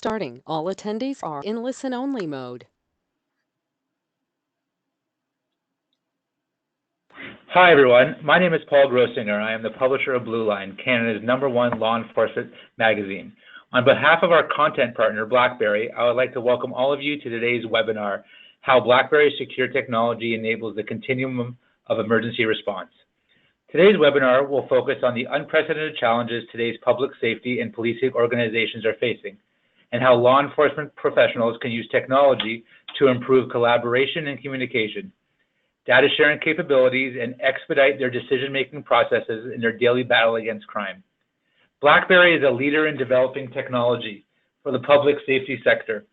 Starting. All attendees are in listen-only mode. Hi, everyone. My name is Paul Grossinger. I am the publisher of Blue Line, Canada's #1 law enforcement magazine. On behalf of our content partner, BlackBerry, I would like to welcome all of you to today's webinar, How BlackBerry Secure Technology Enables the Continuum of Emergency Response. Today's webinar will focus on the unprecedented challenges today's public safety and policing organizations are facing, and how law enforcement professionals can use technology to improve collaboration and communication, data sharing capabilities, and expedite their decision-making processes in their daily battle against crime. BlackBerry is a leader in developing technology for the public safety sector,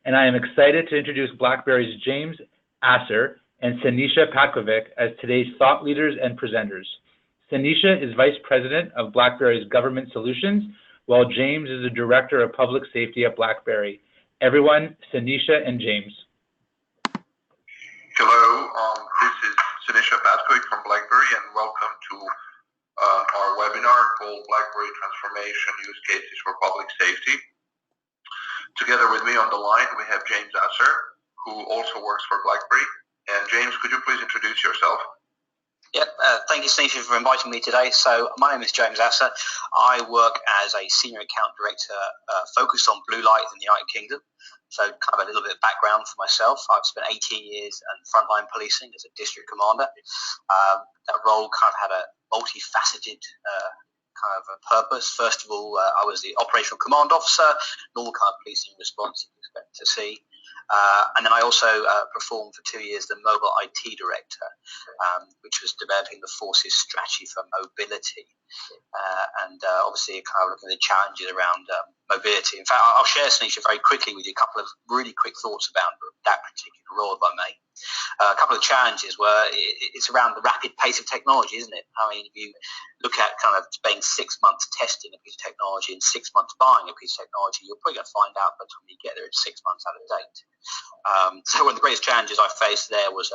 and I am excited to introduce BlackBerry's James Asser and Sanisha Patkovic as today's thought leaders and presenters. Sanisha is Vice President of BlackBerry's Government Solutions, while James is the Director of Public Safety at BlackBerry. Everyone, Sanisha and James. Hello, this is Sanisha Patkovic from BlackBerry, and welcome to our webinar called BlackBerry Transformation Use Cases for Public Safety. Together with me on the line, we have James Asser, who also works for BlackBerry. And James, could you please introduce yourself? Yep, thank you, Sanisha, for inviting me today. So my name is James Asser. I work as a Senior Account Director focused on blue light in the United Kingdom. So kind of a little bit of background for myself. I've spent 18 years in frontline policing as a district commander. That role kind of had a multifaceted kind of a purpose. First of all, I was the operational command officer, normal kind of policing response you expect to see. And then I also performed for 2 years the mobile IT director, which was developing the force's strategy for mobility. And obviously kind of looking at the challenges around mobility. In fact, I'll share, Sanisha, very quickly with you a couple of really quick thoughts about that particular role, if I may. A couple of challenges were it's around the rapid pace of technology, isn't it? I mean, if you look at kind of spending 6 months testing a piece of technology and 6 months buying a piece of technology, you're probably going to find out by the time you get there it's 6 months out of date. So one of the greatest challenges I faced there was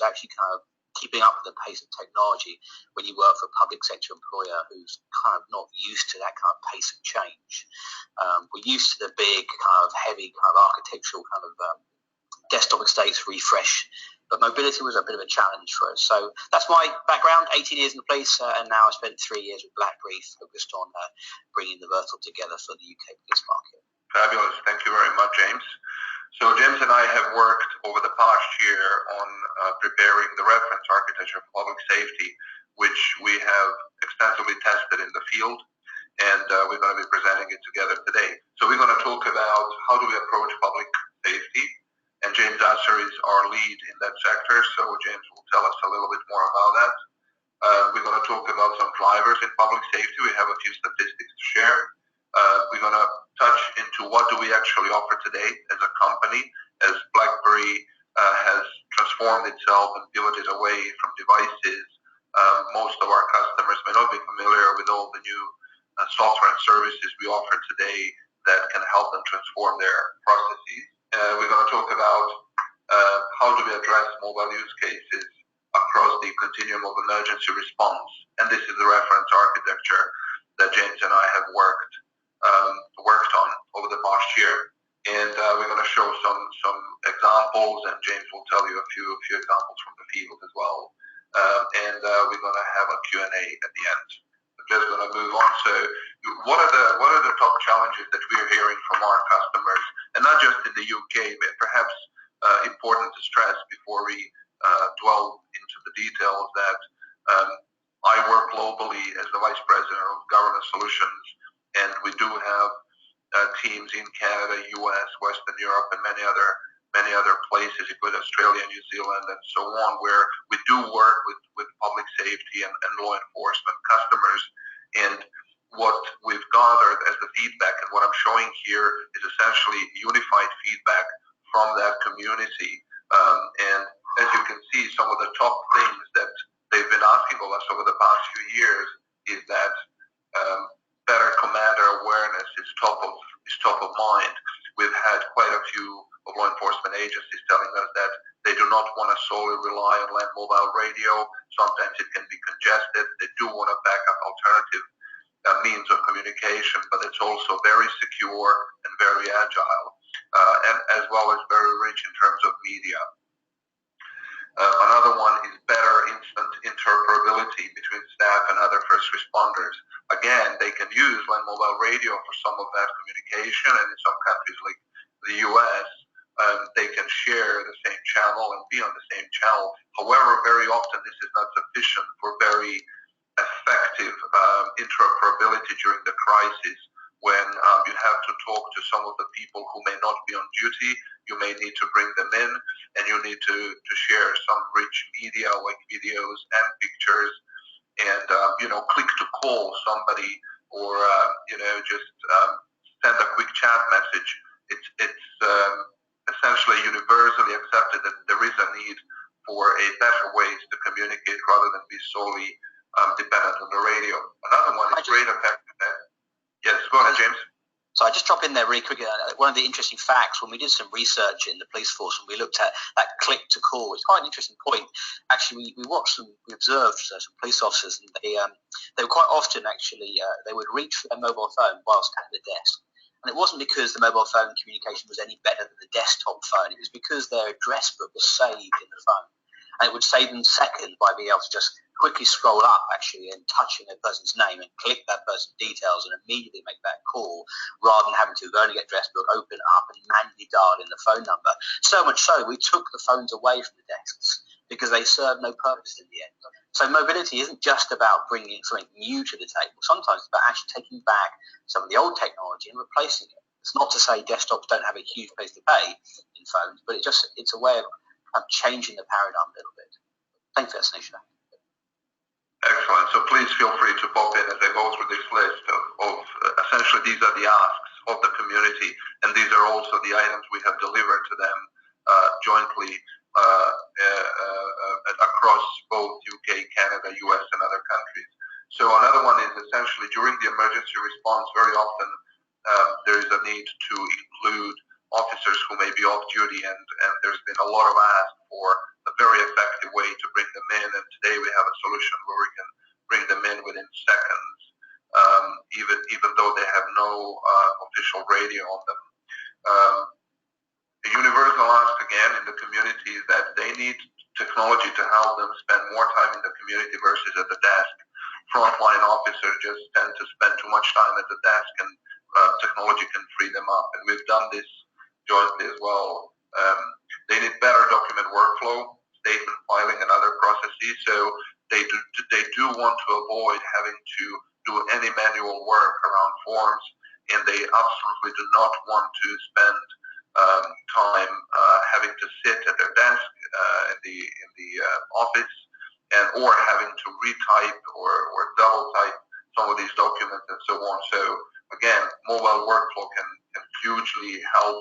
actually kind of keeping up with the pace of technology when you work for a public sector employer who's kind of not used to that kind of pace of change. We're used to the big kind of heavy kind of architectural kind of desktop estates refresh, but mobility was a bit of a challenge for us. So that's my background, 18 years in the police, and now I spent 3 years with BlackBerry focused on bringing the vertical together for the UK police market. Fabulous. Thank you very much, James. So James and I have worked over the past year on preparing the reference architecture for public safety, which we have extensively tested in the field, and we're going to be presenting it together today. So we're going to talk about how do we approach public safety, and James Asser is our lead in that sector, so James will tell us a little bit more about that. We're going to talk about some drivers in public safety. We have a few statistics to share. We're going to touch into what do we actually offer today as a company, as BlackBerry has transformed itself and pivoted away from devices. Most of our customers may not be familiar with all the new software and services we offer today that can help them transform their processes. We're going to talk about how do we address mobile use cases across the continuum of emergency response. And this is the reference architecture that James and I have worked on over the past year. And we're going to show some examples, and James will tell you a few examples from the field as well. And we're going to have a Q&A at the end. I'm just going to move on. So what are the top challenges that we're hearing from our customers, and not just in the UK, but perhaps important to stress before we dwell into the details that I work globally as the Vice President of Government Solutions, and we do have teams in Canada, US, Western Europe, and many other places, including Australia, New Zealand, and so on, where we do work with public safety and law enforcement customers. And what we've gathered as the feedback, and what I'm showing here, is essentially unified feedback from that community. And as you can see, some of the top things that they've been asking of us over the past few years is that better commander awareness is top of mind. We've had quite a few of law enforcement agencies telling us that they do not want to solely rely on land mobile radio. Sometimes it can be congested. They do want a backup alternative means of communication, but it's also very secure and very agile. media. Another one is better instant interoperability between staff and other first responders. Again, they can use land mobile radio for some of that communication, and in some countries like the US, they can share the same channel and be on the same channel. However, very often this is not sufficient for very effective interoperability during the crisis, when you have to talk to some of the people who may not be on duty. You may need to bring them in, and you need to share some rich media like videos and pictures, and click to call somebody, or just send a quick chat message. It's essentially universally accepted that there is a need for a better ways to communicate rather than be solely dependent on the radio. Another one is great effectiveness. Yes, go ahead, James. So I just drop in there really quickly. One of the interesting facts, when we did some research in the police force, and we looked at that click to call, it's quite an interesting point. Actually, we observed some police officers, and they were quite often they would reach for their mobile phone whilst at the desk. And it wasn't because the mobile phone communication was any better than the desktop phone. It was because their address book was saved in the phone. And it would save them seconds by being able to just quickly scroll up, and touching a person's name and click that person's details and immediately make that call, rather than having to go and get address book, open it up, and manually dial in the phone number. So much so, we took the phones away from the desks because they served no purpose in the end. So mobility isn't just about bringing something new to the table. Sometimes it's about actually taking back some of the old technology and replacing it. It's not to say desktops don't have a huge place to pay in phones, but it's a way of changing the paradigm a little bit. Thank you for that, Sanisha. Excellent. So please feel free to pop in as I go through this list of essentially these are the asks of the community, and these are also the items we have delivered to them jointly across both UK, Canada, US, and other countries. So another one is essentially during the emergency response, very often there is a need to include officers who may be off duty, and there's been a lot of ask for a very effective way to bring them in, and today we have a solution where we can bring them in within seconds, even though they have no official radio on them. A universal ask again in the community is that they need technology to help them spend more time in the community versus at the desk. Frontline officers just tend to spend too much time at the desk, and technology can free them up, and we've done this jointly as well. They need better document workflow, statement filing, and other processes. So they do want to avoid having to do any manual work around forms, and they absolutely do not want to spend time having to sit at their desk in the office, or having to retype or double type some of these documents and so on. So again, mobile workflow can hugely help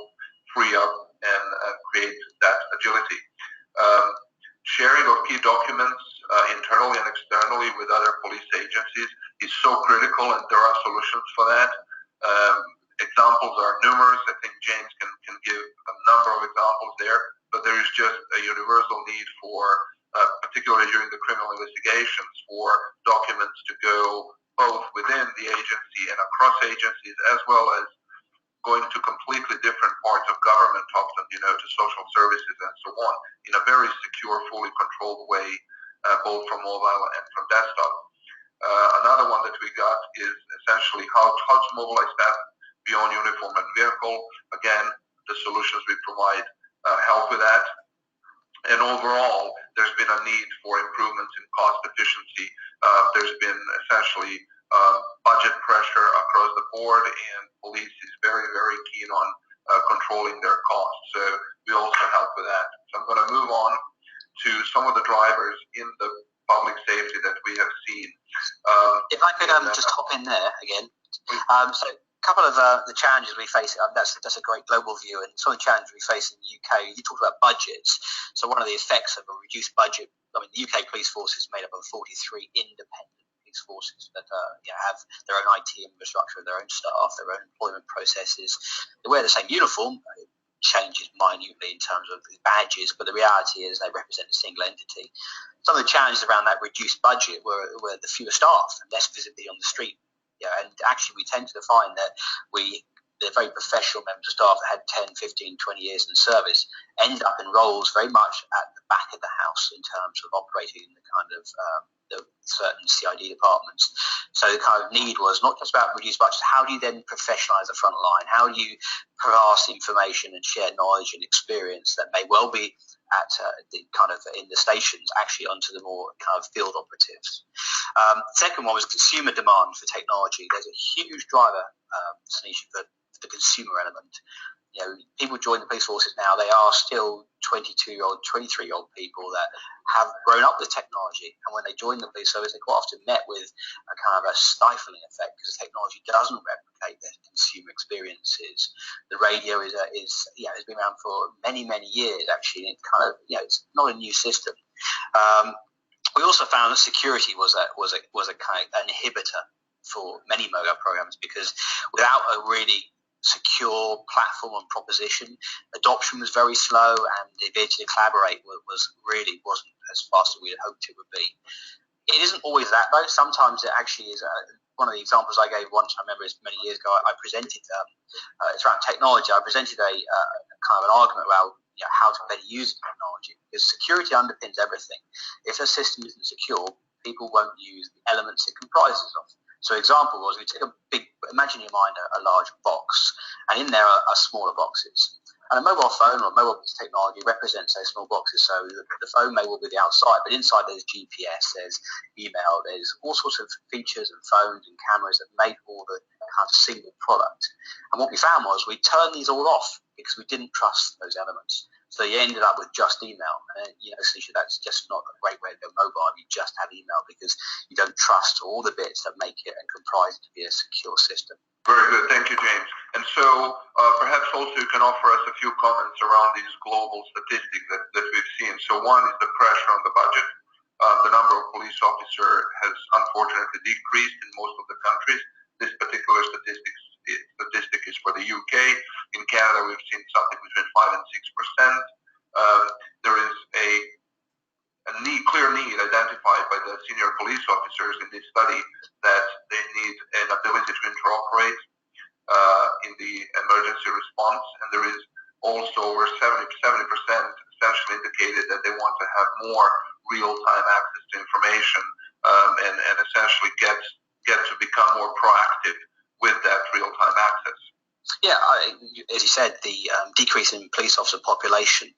free up and create that agility. Sharing of key documents internally and externally with other police agencies is so critical, and there are solutions for that. Examples are numerous. I think James can give a number of examples there, but there is just a universal need for, particularly during the criminal investigations, for documents to go both within the agency and across agencies, as well as going to completely different parts of government, often, to social services and so on, in a very secure, fully controlled way, both from mobile and from desktop. Another one that we got is essentially how to mobilize staff beyond uniform and vehicle. Again, the solutions we provide help with that. And overall, there's been a need for improvements in cost efficiency. There's been essentially budget pressure across the board, and police is very, very keen on controlling their costs. So we also help with that. So I'm going to move on to some of the drivers in the public safety that we have seen. If I could just hop in there again. So a couple of the challenges we face, that's a great global view, and some of the challenges we face in the UK, you talked about budgets. So one of the effects of a reduced budget, the UK police force is made up of 43 independent police forces that have their own IT infrastructure, their own staff, their own employment processes. They wear the same uniform. It changes minutely in terms of the badges, but the reality is they represent a single entity. Some of the challenges around that reduced budget were the fewer staff and less visibility on the street. And actually we tend to find that we they're very professional members of staff that had 10, 15, 20 years in service, ended up in roles very much at the back of the house in terms of operating in the kind of the certain CID departments. So the kind of need was not just about reduce budgets. How do you then professionalize the front line? How do you pass information and share knowledge and experience that may well be at the kind of in the stations actually onto the more kind of field operatives? Second one was consumer demand for technology. There's a huge driver, Tanisha, for the consumer element. You know, people join the police forces now, they are still 22-year-old, 23-year-old people that have grown up with technology. And when they join the police service, they're quite often met with a kind of a stifling effect because technology doesn't replicate their consumer experiences. The radio has been around for many, many years, actually. And it kind of, it's not a new system. We also found that security was a kind of an inhibitor for many mobile programs because without a really secure platform and proposition, adoption was very slow, and the ability to collaborate wasn't as fast as we had hoped it would be. It isn't always that though. Sometimes it actually is. One of the examples I gave once, I remember, is many years ago. I presented it's around technology. I presented a kind of an argument about how to better use technology, because security underpins everything. If a system isn't secure, people won't use the elements it comprises of. So example was, we take imagine in your mind a large box, and in there are smaller boxes. And a mobile phone or a mobile piece of technology represents those small boxes. So the phone may well be the outside, but inside there's GPS, there's email, there's all sorts of features and phones and cameras that make all the kind of single product. And what we found was we turned these all off because we didn't trust those elements. So you ended up with just email. And, Tanisha, that's just not a great way to go mobile. You just have email because you don't trust all the bits that make it and comprise it to be a secure system. Very good. Thank you, James. And so perhaps also you can offer us a few comments around these global statistics that we've seen. So one is the pressure on the budget. The number of police officers has unfortunately decreased in most of the countries. This particular statistic is for the UK. In Canada, we've seen something between 5 and 6%. There is a clear need identified by the senior police officers in this study that they need an ability to interoperate in the emergency response, and there is also over 70% essentially indicated that they want to have more real-time access to information and essentially get to become more proactive with that real-time access. Yeah, as you said, the decrease in police officer population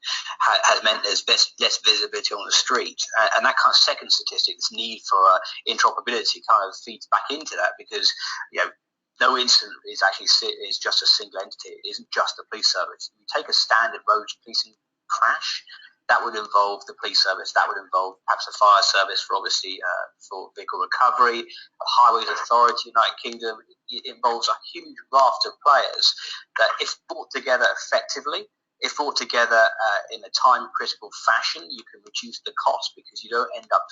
has meant there's less visibility on the street, and that kind of second statistic, this need for interoperability, kind of feeds back into that because no incident is just a single entity. It isn't just the police service. If you take a standard road policing crash, that would involve the police service. That would involve perhaps a fire service for obviously for vehicle recovery, a highways authority, United Kingdom. It involves a huge raft of players that, if brought together effectively, if brought together in a time-critical fashion, you can reduce the cost because you don't end up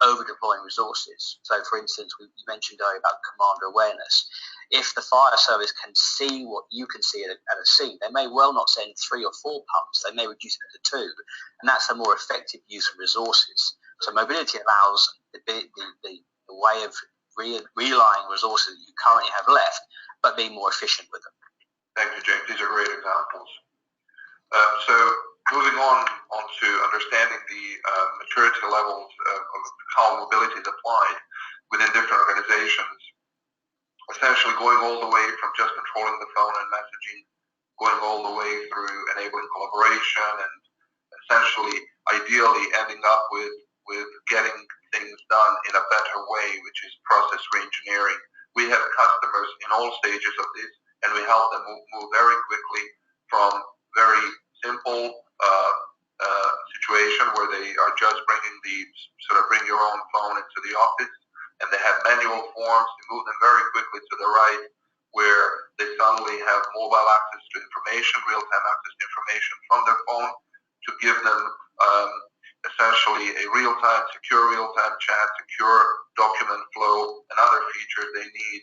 over-deploying resources. So, for instance, you mentioned earlier about commander awareness. If the fire service can see what you can see at a scene, they may well not send 3 or 4 pumps. They may reduce it to 2, and that's a more effective use of resources. So mobility allows the way of realigning resources that you currently have left, but being more efficient with them. Thank you, James. These are great examples. So moving on to understanding the maturity levels of how mobility is applied within different organizations, essentially going all the way from just controlling the phone and messaging, going all the way through enabling collaboration, and essentially, ideally, ending up with getting things done in a better way, which is process reengineering. We have customers in all stages of this, and we help them move very quickly from very simple situation where they are just bringing bring your own phone into the office, and they have manual forms. We move them very quickly to the right, where they suddenly have mobile access to information, real-time access to information from their phone, to give them essentially a secure real-time chat, secure document flow, and other features they need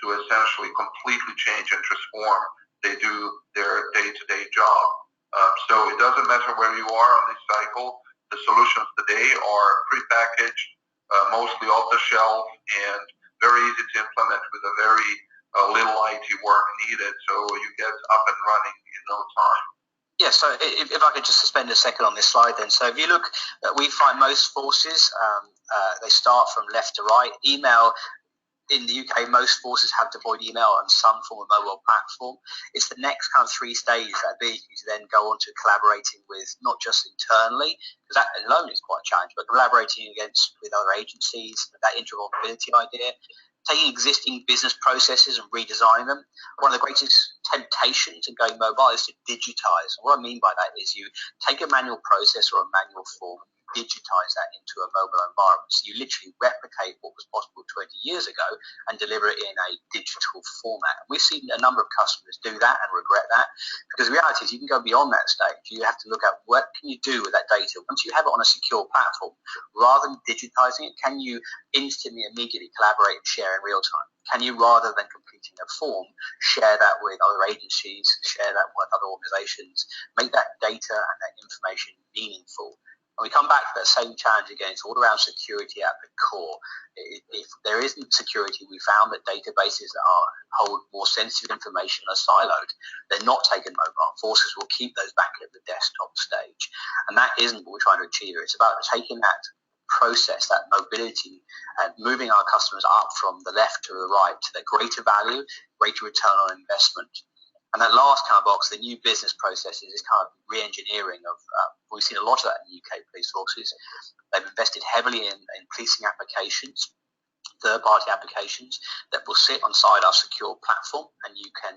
to essentially completely change and transform they do their day-to-day job. So it doesn't matter where you are on this cycle. The solutions today are prepackaged, mostly off the shelf, and very easy to implement with a very little IT work needed, so you get up and running in no time. Yeah, so if I could just spend a second on this slide then. So if you look, we find most forces, they start from left to right. Email, in the UK, most forces have deployed email on some form of mobile platform. It's the next kind of three stages, that ability to then go on to collaborating with, not just internally, because that alone is quite a challenge, but collaborating with other agencies, that interoperability idea, taking existing business processes and redesigning them. One of the greatest temptations in going mobile is to digitize. And what I mean by that is you take a manual process or a manual form, digitize that into a mobile environment. So you literally replicate what was possible 20 years ago and deliver it in a digital format. And we've seen a number of customers do that and regret that, because the reality is you can go beyond that stage. You have to look at what can you do with that data. Once you have it on a secure platform, rather than digitizing it, can you instantly, immediately collaborate and share in real time? Can you, rather than completing a form, share that with other agencies, share that with other organizations, make that data and that information meaningful? And we come back to that same challenge again. It's all around security at the core. If there isn't security, we found that databases that hold more sensitive information are siloed. They're not taken mobile. Forces will keep those back at the desktop stage. And that isn't what we're trying to achieve here. It's about taking that process, that mobility, and moving our customers up from the left to the right to their greater value, greater return on investment. And that last kind of box, the new business processes, is kind of re-engineering of, we've seen a lot of that in the UK police forces. They've invested heavily in policing applications, third-party applications that will sit on side our secure platform, and you can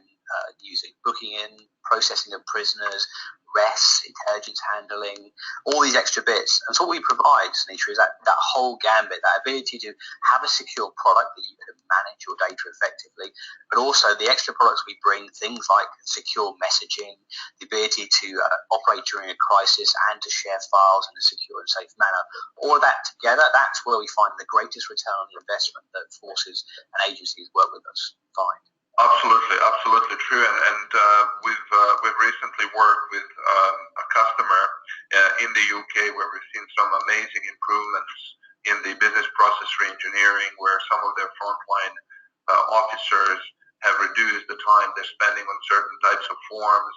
use it, booking in, processing of prisoners, arrests, intelligence handling, all these extra bits. And so what we provide, Sunita, is that whole gambit, that ability to have a secure product that you can manage your data effectively, but also the extra products we bring, things like secure messaging, the ability to operate during a crisis and to share files in a secure and safe manner. All of that together, that's where we find the greatest return on the investment that forces and agencies work with us find. Absolutely true. And we've recently worked with a customer in the UK where we've seen some amazing improvements in the business process reengineering, where some of their frontline officers have reduced the time they're spending on certain types of forms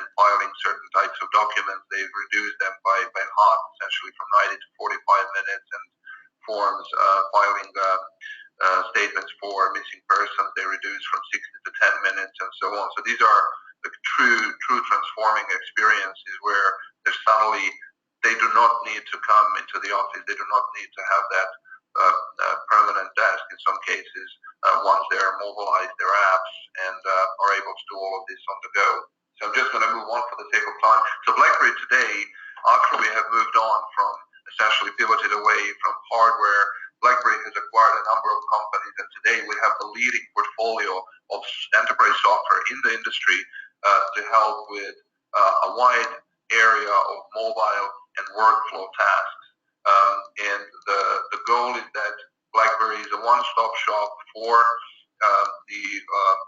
and filing certain types of documents. They've reduced them by half, essentially from 90 to 45 minutes, and forms filing statements for missing persons, they reduce from 60 to 10 minutes and so on. So these are the true transforming experiences where they do not need to come into the office. They do not need to have that permanent desk in some cases once they're mobilized their apps and are able to do all of this on the go. So I'm just going to move on for the sake of time. So BlackBerry today, after we have moved on from essentially pivoted away from hardware, BlackBerry has acquired a number of companies, and today we have the leading portfolio of enterprise software in the industry to help with a wide area of mobile and workflow tasks. And the goal is that BlackBerry is a one-stop shop for the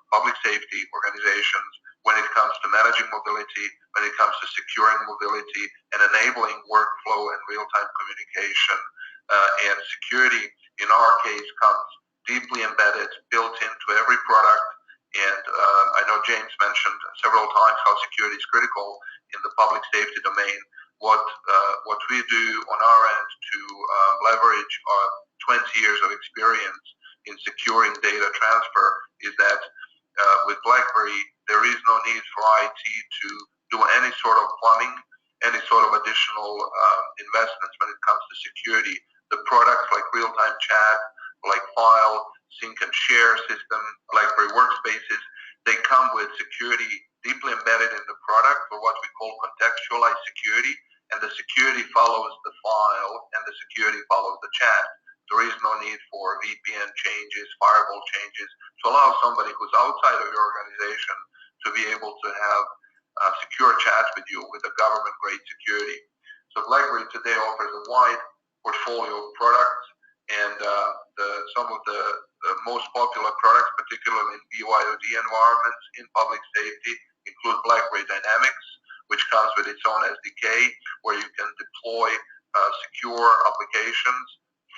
public safety organizations when it comes to managing mobility, when it comes to securing mobility and enabling workflow and real-time communication. And security, in our case, comes deeply embedded, built into every product. And I know James mentioned several times how security is critical in the public safety domain. What we do on our end to leverage our 20 years of experience in securing data transfer is that with BlackBerry, there is no need for IT to do any sort of plumbing, any sort of additional investments when it comes to security. The products like real-time chat, like file, sync and share system, BlackBerry workspaces, they come with security deeply embedded in the product, or what we call contextualized security, and the security follows the file and the security follows the chat. There is no need for VPN changes, firewall changes, to allow somebody who's outside of your organization to be able to have secure chat with you with a government-grade security. So BlackBerry today offers a wide portfolio of products, and some of the most popular products, particularly in BYOD environments in public safety, include BlackBerry Dynamics, which comes with its own SDK, where you can deploy secure applications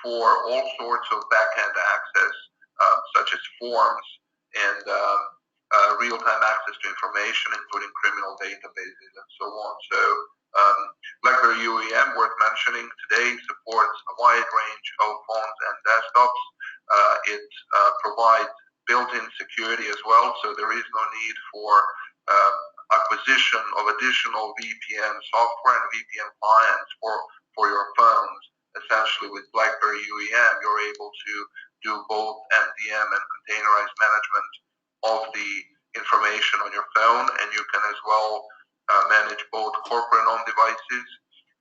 for all sorts of back-end access, such as forms, and real-time access to information, including criminal databases and so on. So BlackBerry UEM, worth mentioning today, supports a wide range of phones and desktops. It provides built-in security as well, so there is no need for acquisition of additional VPN software and VPN clients for your phones. Essentially, with BlackBerry UEM, you're able to do both MDM and containerized management of the information on your phone, and you can as well manage both corporate and owned devices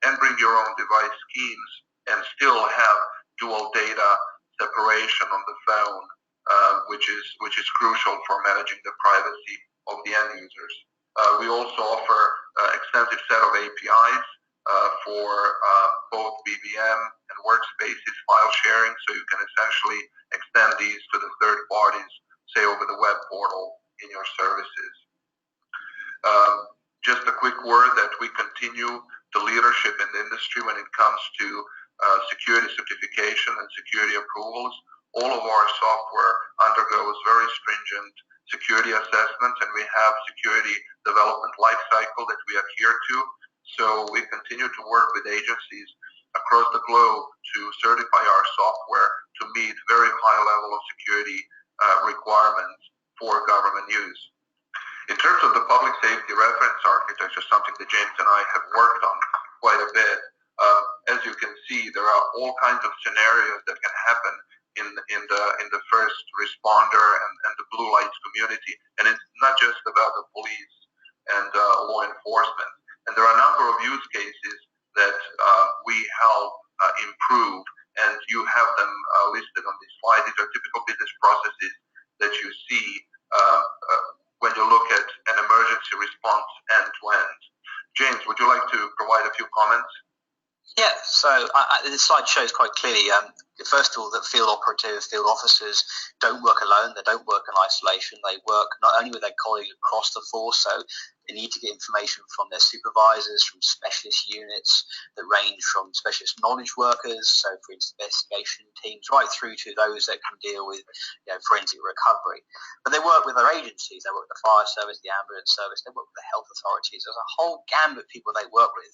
and bring your own device schemes and still have dual data separation on the phone, which is crucial for managing the privacy of the end users. We also offer extensive set of APIs for both BBM and workspaces file sharing, so you can essentially extend these to the third parties, say over the web portal in your services. Just a quick word that we continue the leadership in the industry when it comes to security certification and security approvals. All of our software undergoes very stringent security assessments, and we have security development lifecycle that we adhere to. So we continue to work with agencies across the globe to certify our software to meet very high level of security requirements for government use. In terms of the public safety reference architecture, something that James and I have worked on quite a bit, as you can see, there are all kinds of scenarios that can happen in the first responder and the blue lights community, and it's not just about the police and law enforcement. And there are a number of use cases that we help improve, and you have them listed on this slide. These are typical business processes that you see when you look at an emergency response end-to-end. James, would you like to provide a few comments? Yeah, so the slide shows quite clearly, first of all, that field operatives, field officers don't work alone. They don't work in isolation. They work not only with their colleagues across the force, so they need to get information from their supervisors, from specialist units that range from specialist knowledge workers, so for investigation teams, right through to those that can deal with forensic recovery. But they work with their agencies. They work with the fire service, the ambulance service. They work with the health authorities. There's a whole gamut of people they work with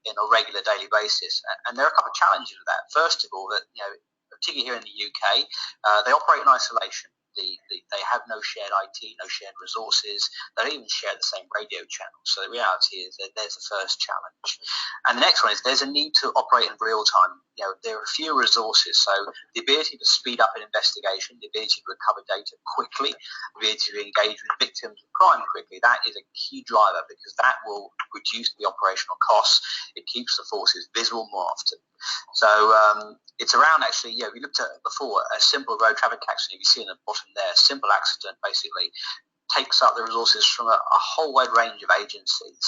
in a regular daily basis. And there are a couple of challenges with that. First of all, that particularly here in the UK, they operate in isolation. They have no shared IT, no shared resources. They don't even share the same radio channel. So the reality is that there's the first challenge. And the next one is there's a need to operate in real time. There are few resources. So the ability to speed up an investigation, the ability to recover data quickly, the ability to engage with victims of crime quickly, that is a key driver because that will reduce the operational costs. It keeps the forces visible more often. So it's around actually, we looked at before, a simple road traffic accident, you see in the bottom there, a simple accident basically takes up the resources from a whole wide range of agencies.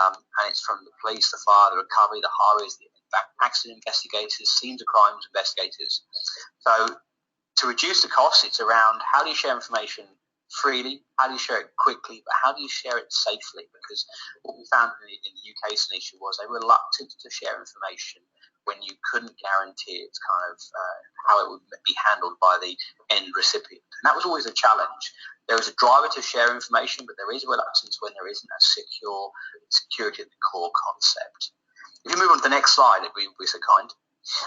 And it's from the police, the fire, the recovery, the highways, the accident investigators, scenes of crimes investigators. So to reduce the costs, it's around how do you share information freely, how do you share it quickly, but how do you share it safely? Because what we found in the UK issue was they were reluctant to share information when you couldn't guarantee it's kind of how it would be handled by the end recipient. And that was always a challenge. There is a driver to share information, but there is a reluctance when there isn't a security at the core concept. If you move on to the next slide, if we be so kind.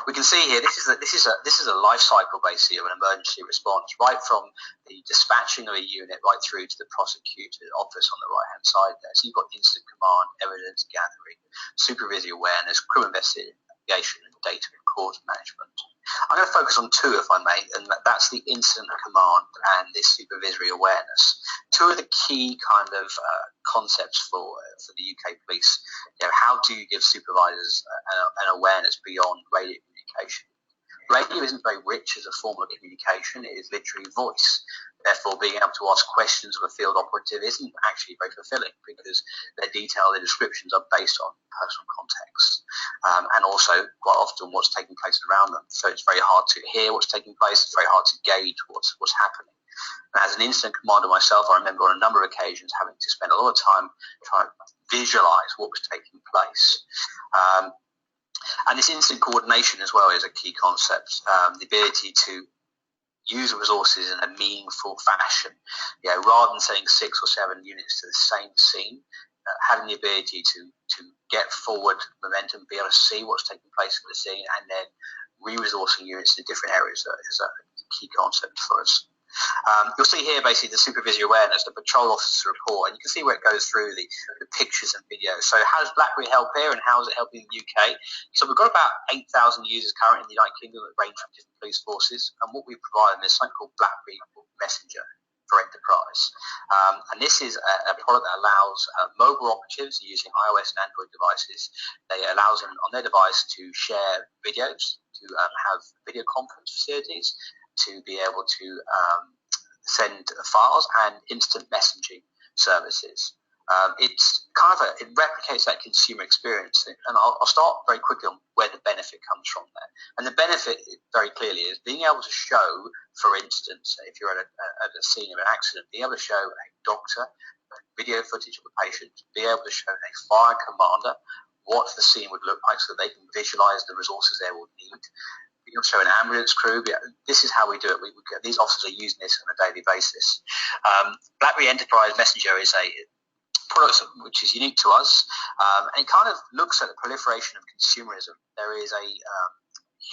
We can see here, this is a life cycle basically of an emergency response, right from the dispatching of a unit right through to the prosecutor's office on the right-hand side there. So you've got instant command, evidence gathering, supervisory awareness, criminal investigation, and data and court management. I'm going to focus on two, if I may, and that's the incident command and this supervisory awareness. Two of the key kind of concepts for the UK police. How do you give supervisors an awareness beyond radio communication? Radio isn't very rich as a form of communication. It is literally voice. Therefore, being able to ask questions of a field operative isn't actually very fulfilling because their detail, their descriptions are based on personal context and also quite often what's taking place around them. So it's very hard to hear what's taking place. It's very hard to gauge what's happening. And as an incident commander myself, I remember on a number of occasions having to spend a lot of time trying to visualize what was taking place. And this incident coordination as well is a key concept. The ability to user resources in a meaningful fashion. Rather than sending 6 or 7 units to the same scene, having the ability to get forward momentum, be able to see what's taking place in the scene, and then re-resourcing units in different areas is a key concept for us. You'll see here basically the supervisory awareness, the patrol officer report, and you can see where it goes through the pictures and videos. So how does BlackBerry help here, and how is it helping the UK? So we've got about 8,000 users currently in the United Kingdom that range from different police forces, and what we provide them is something called BlackBerry Messenger for Enterprise. And this is a product that allows mobile operatives using iOS and Android devices. It allows them on their device to share videos, to have video conference facilities, to be able to send files and instant messaging services. It's kind of it replicates that consumer experience, and I'll start very quickly on where the benefit comes from there. And the benefit, very clearly, is being able to show, for instance, if you're at a scene of an accident, being able to show a doctor video footage of a patient, be able to show a fire commander what the scene would look like so they can visualize the resources they will need. You can show an ambulance crew. This is how we do it. These officers are using this on a daily basis. BlackBerry Enterprise Messenger is a product which is unique to us, and it kind of looks at the proliferation of consumerism. There is a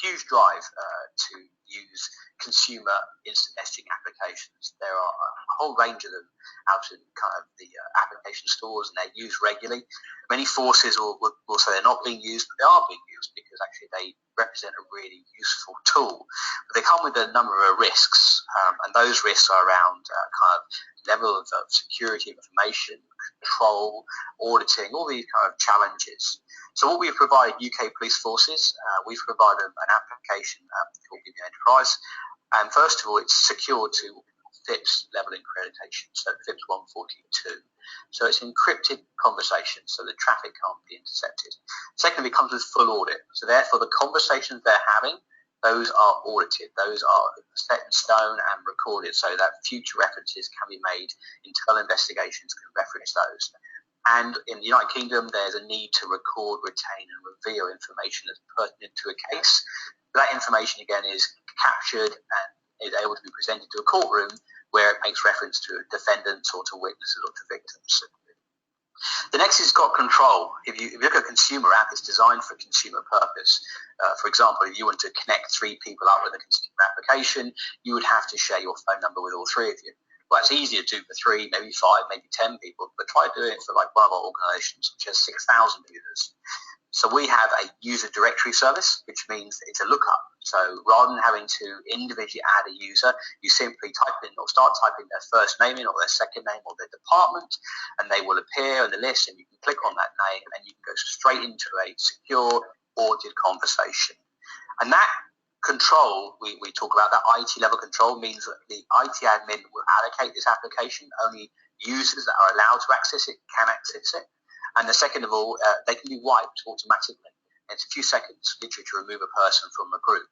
huge drive to use consumer instant messaging applications. There are a whole range of them out in kind of the application stores, and they're used regularly. Many forces will say they're not being used, but they are being used because actually they represent a really useful tool. But they come with a number of risks, and those risks are around kind of level of security of information, control, auditing, all these kind of challenges. So what we've provided UK police forces, we've provided an application called BlackBerry Enterprise, and first of all, it's secured to FIPS level accreditation, so FIPS 142. So it's encrypted conversations, so the traffic can't be intercepted. Secondly, it comes with full audit, so therefore the conversations they're having, those are audited, those are set in stone and recorded so that future references can be made, internal investigations can reference those. And in the United Kingdom, there's a need to record, retain and reveal information that's pertinent to a case. That information, again, is captured and is able to be presented to a courtroom where it makes reference to defendants or to witnesses or to victims. The next is got control. If you look at a consumer app, it's designed for consumer purpose. For example, if you want to connect 3 people up with a consumer application, you would have to share your phone number with all 3 of you. Well, it's easier to do for 3, maybe 5, maybe 10 people, but try doing it for like one of our organizations, which has 6,000 users. So we have a user directory service, which means it's a lookup. So rather than having to individually add a user, you simply type in or start typing their first name in or their second name or their department, and they will appear in the list, and you can click on that name and you can go straight into a secure, audited conversation. And that control, we talk about that IT level control, means that the IT admin will allocate this application. Only users that are allowed to access it can access it. And the second of all, they can be wiped automatically. It's a few seconds, literally, to remove a person from a group.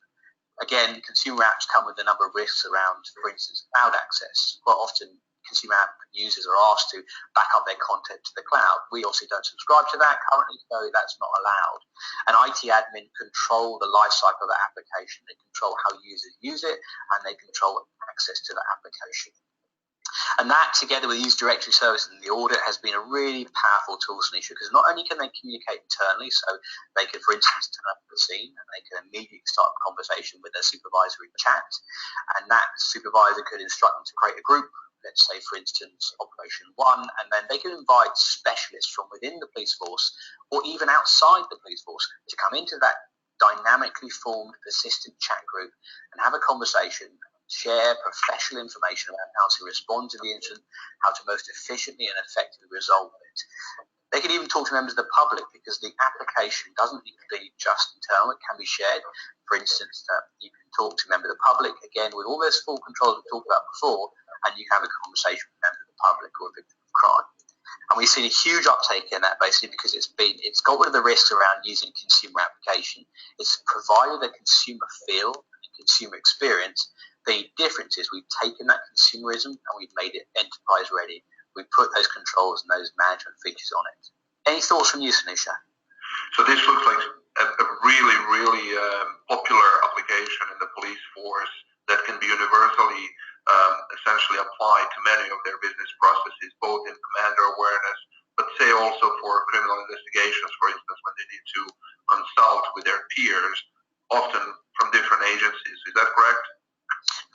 Again, consumer apps come with a number of risks around, for instance, cloud access. Quite often, consumer app users are asked to back up their content to the cloud. We obviously don't subscribe to that currently, so that's not allowed. And IT admin control the life cycle of the application. They control how users use it, and they control access to the application. And that, together with user directory service and the audit, has been a really powerful tool solution, because not only can they communicate internally, so they can, for instance, turn up at the scene and they can immediately start a conversation with their supervisor in chat, and that supervisor could instruct them to create a group, let's say, for instance, Operation 1, and then they can invite specialists from within the police force or even outside the police force to come into that dynamically formed persistent chat group and have a conversation, share professional information about how to respond to the incident, how to most efficiently and effectively resolve it. They can even talk to members of the public, because the application doesn't need to be just internal, it can be shared. For instance, you can talk to members of the public, again, with all those full controls we talked about before, and you can have a conversation with members of the public or a victim of crime. And we've seen a huge uptake in that, basically because it's got rid of the risks around using consumer application. It's provided a consumer feel and consumer experience. The difference is we've taken that consumerism and we've made it enterprise ready. We've put those controls and those management features on it. Any thoughts from you, Sanisha? So this looks like a really, really popular application in the police force that can be universally essentially applied to many of their business processes, both in commander awareness, but say also for criminal investigations, for instance, when they need to consult with their peers, often from different agencies. Is that correct?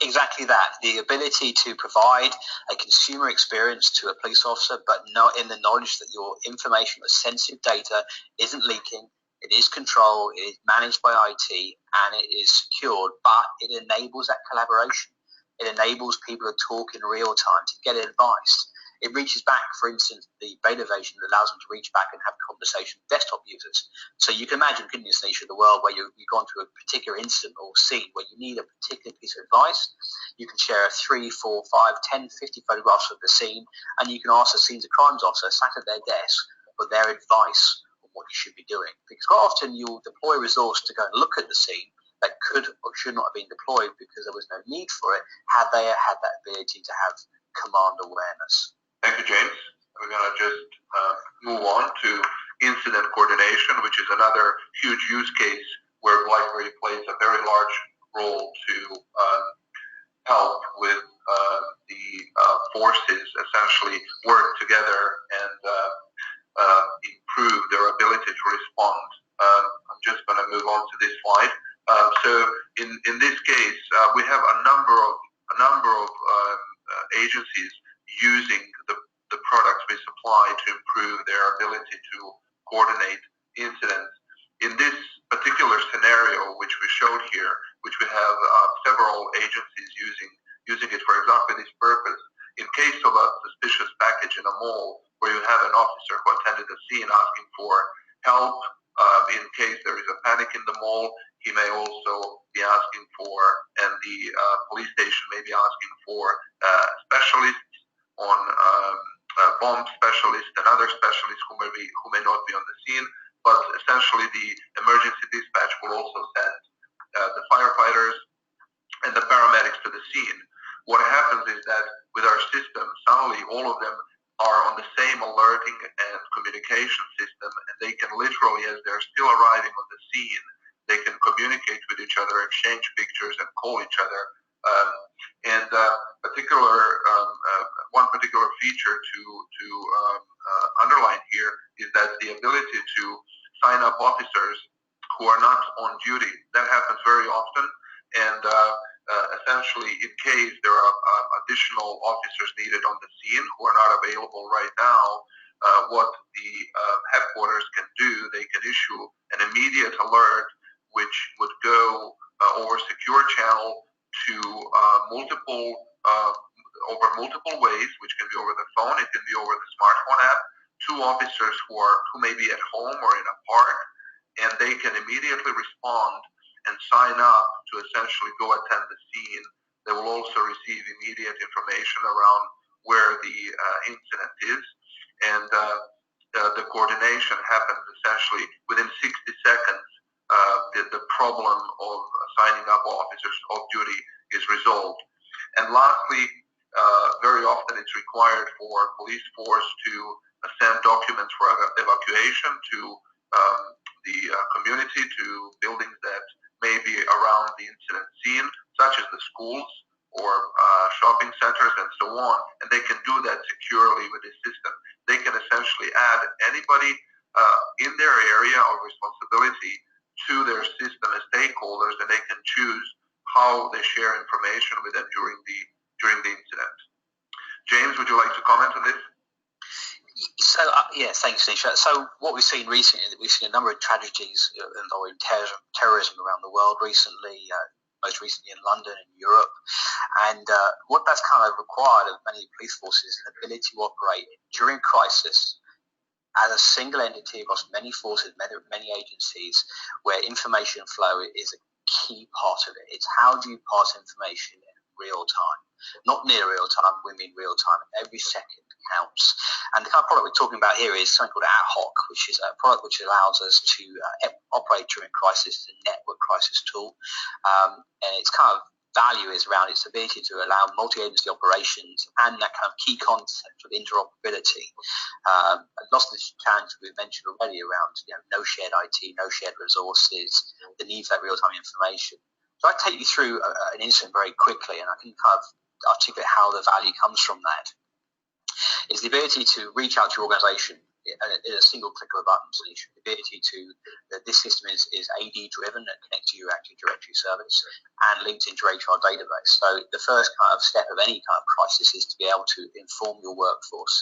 Exactly that. The ability to provide a consumer experience to a police officer, but not in the knowledge that your information or sensitive data isn't leaking, it is controlled, it is managed by IT, and it is secured, but it enables that collaboration. It enables people to talk in real time, to get advice. It reaches back, for instance, the beta version that allows them to reach back and have conversation with desktop users. So you can imagine, couldn't you, Sneesha, the world where you've gone through a particular incident or scene where you need a particular piece of advice. You can share 3, 4, 5, 10, 50 photographs of the scene, and you can ask the scenes of crimes officer sat at their desk for their advice on what you should be doing. Because quite often you'll deploy a resource to go and look at the scene that could or should not have been deployed because there was no need for it had they had that ability to have command awareness. Thank you, James. We're going to just move on to incident coordination, which is another huge use case where BlackBerry plays a very large role to help with the forces essentially work together and improve their ability to respond. I'm just going to move on to this slide. So in this case, we have a number of agencies using the products we supply to improve their ability to coordinate incidents. In this particular scenario, which we showed here, which we have several agencies using it for exactly this purpose, in case of a suspicious package in a mall where you have an officer who attended the scene asking for help, in case there is a panic in the mall, he may also be asking for, and the police station may be asking for specialists on bomb specialists and other specialists who may not be on the scene, but essentially the emergency dispatch will also send the firefighters and the paramedics to the scene. What happens is that with our system, suddenly all of them are on the same alerting and communication system, and they can literally, as they're still arriving on the scene, they can communicate with each other, exchange pictures, and call each other. One particular feature to underline here is that the ability to sign up officers who are not on duty, that happens very often, and essentially in case there are additional officers needed on the scene who are not available right now, what the headquarters can do, they can issue an immediate alert which would go over secure channel to multiple ways, which can be over the phone, it can be over the smartphone app, to officers who may be at home or in a park, and they can immediately respond and sign up to essentially go attend the scene. They will also receive immediate information around where the incident is, and the coordination happens essentially within 60 seconds. The problem of signing up officers off duty is resolved. And lastly, very often it's required for police force to send documents for evacuation to the community, to buildings that may be around the incident scene, such as the schools or shopping centers and so on, and they can do that securely with this system. They can essentially add anybody in their area of responsibility to their system as stakeholders, and they can choose how they share information with them during the incident. James, would you like to comment on this? So, thanks, Nisha. So what we've seen recently, we've seen a number of tragedies involving terrorism around the world recently, most recently in London and Europe. And what that's kind of required of many police forces is an ability to operate during crisis as a single entity across many forces, many agencies, where information flow is a key part of it. It's how do you pass information in real time? Not near real time, we mean real time. Every second counts. And the kind of product we're talking about here is something called Ad Hoc, which is a product which allows us to operate during crisis. It's a network crisis tool. And its kind of value is around its ability to allow multi-agency operations and that kind of key concept of interoperability. Lots of the challenges we've mentioned already around no shared IT, no shared resources, the need for that real-time information. So I take you through an incident very quickly, and I can kind of articulate how the value comes from that. Is the ability to reach out to your organization in a single click of a button solution. The ability to, this system is AD driven and connects to your Active Directory service and linked into your HR database. So the first kind of step of any kind of crisis is to be able to inform your workforce.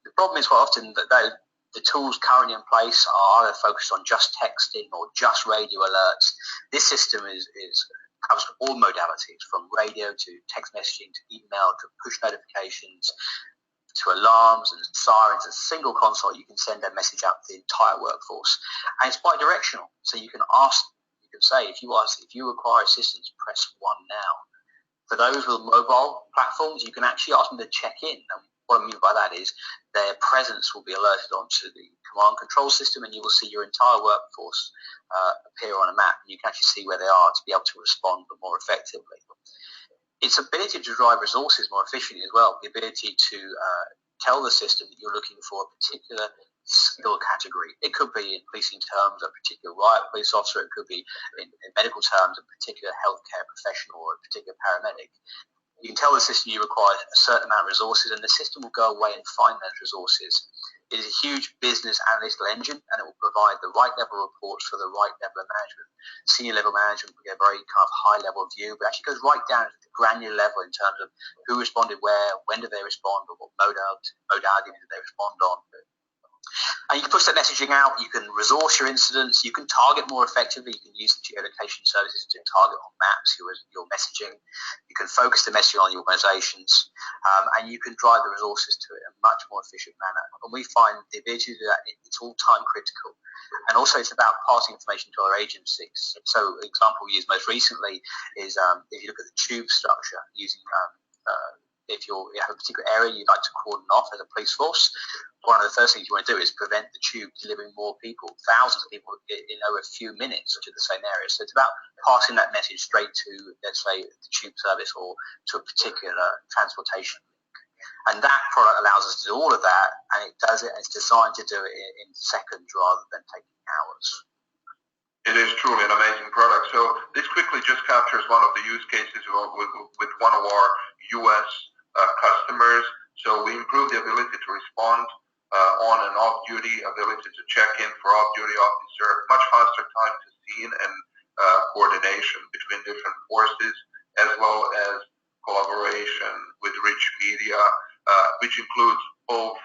The problem is quite often that the tools currently in place are either focused on just texting or just radio alerts. This system covers all modalities, from radio to text messaging to email to push notifications to alarms and sirens. A single console, you can send a message out to the entire workforce, and it's bi-directional. So you can say, if you require assistance, press 1 now. For those with mobile platforms, you can actually ask them to check in. And what I mean by that is their presence will be alerted onto the command control system, and you will see your entire workforce appear on a map. And you can actually see where they are to be able to respond more effectively. Its ability to drive resources more efficiently as well, the ability to tell the system that you're looking for a particular skill category. It could be in policing terms a particular riot police officer, it could be in medical terms a particular healthcare professional or a particular paramedic. You can tell the system you require a certain amount of resources, and the system will go away and find those resources. It is a huge business analytical engine, and it will provide the right level of reports for the right level of management. Senior level management will get a very kind of high level view, but actually goes right down to the granular level in terms of who responded where, when did they respond, or what modality did they respond on. And you can push that messaging out, you can resource your incidents, you can target more effectively, you can use the geolocation services to target on maps your messaging, you can focus the messaging on your organizations, and you can drive the resources to it in a much more efficient manner. And we find the ability to do that, it's all time critical. And also it's about passing information to other agencies. So the example we used most recently is if you look at the tube structure, using if you have a particular area you'd like to cordon off as a police force, one of the first things you want to do is prevent the tube delivering more people, thousands of people in over a few minutes to the same area. So it's about passing that message straight to, let's say, the tube service or to a particular transportation link. And that product allows us to do all of that, and it does it, and it's designed to do it in seconds rather than taking hours. It is truly an amazing product. So this quickly just captures one of the use cases with one of our U.S. Customers. So we improve the ability to respond on and off duty, ability to check in for off duty officer, much faster time to scene and coordination between different forces, as well as collaboration with rich media, which includes both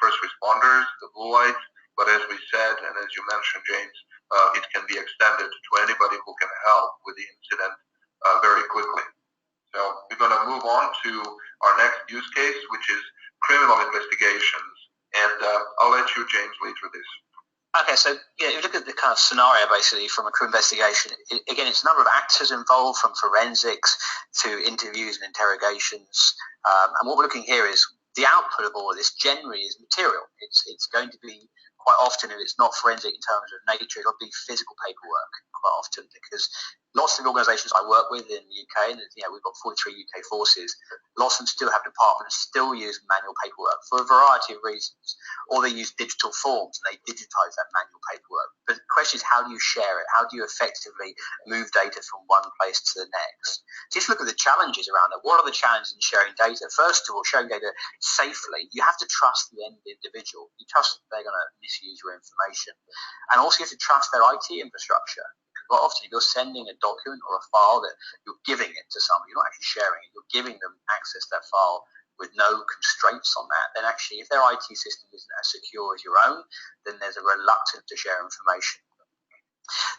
first responders, the blue lights, but as we said, and as you mentioned, James, it can be extended to anybody who can help with the incident very quickly. So we're going to move on to our next use case, which is criminal investigations. And I'll let you, James, lead through this. Okay, so you look at the kind of scenario basically from a criminal investigation. Again, it's a number of actors involved, from forensics to interviews and interrogations. And what we're looking here is the output of all of this generally is material. It's going to be quite often, if it's not forensic in terms of nature, it'll be physical paperwork quite often, because lots of organisations I work with in the UK, and we've got 43 UK forces, lots of them still have departments, still use manual paperwork for a variety of reasons, or they use digital forms and they digitise that manual paperwork. But the question is, how do you share it? How do you effectively move data from one place to the next? Just look at the challenges around it. What are the challenges in sharing data? First of all, sharing data safely. You have to trust the end individual. You trust that they're going to misuse your information. And also you have to trust their IT infrastructure. Quite often, if you're sending a document or a file that you're giving it to somebody, you're not actually sharing it, you're giving them access to that file with no constraints on that, then actually if their IT system isn't as secure as your own, then there's a reluctance to share information.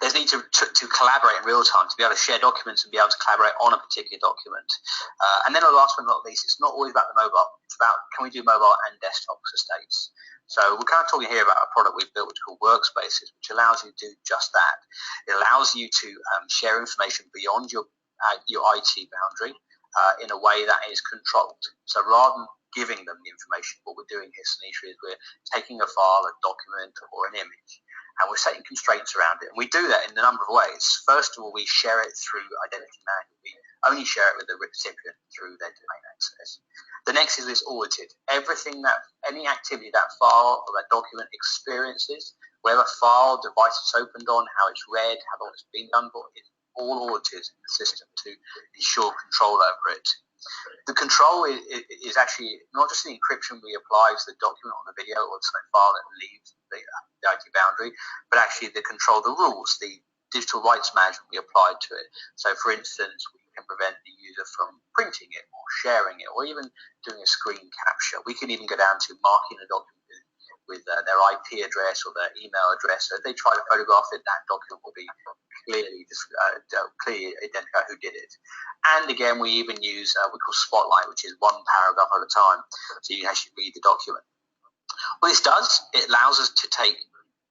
There's need to collaborate in real time, to be able to share documents and be able to collaborate on a particular document. And then the last but not least, it's not always about the mobile. It's about, can we do mobile and desktop estates? So we're kind of talking here about a product we've built which is called Workspaces, which allows you to do just that. It allows you to share information beyond your IT boundary in a way that is controlled. So rather than giving them the information, what we're doing here, Sanisha, is we're taking a file, a document, or an image, and we're setting constraints around it. And we do that in a number of ways. First of all, we share it through identity management. We only share it with the recipient through their domain access. The next is it's audited. Any activity that file or that document experiences, whether file, device it's opened on, how it's read, how long it's been done for, is all auditors in the system to ensure control over it. The control is actually not just the encryption we apply to the document or the video or the file that leaves the IT boundary, but actually the control, the rules, the digital rights management we apply to it. So, for instance, we can prevent the user from printing it or sharing it or even doing a screen capture. We can even go down to marking a document with their IP address or their email address. So if they try to photograph it, that document will be clearly identify who did it. And again, we even use we call Spotlight, which is one paragraph at a time, so you can actually read the document. What this does, it allows us to take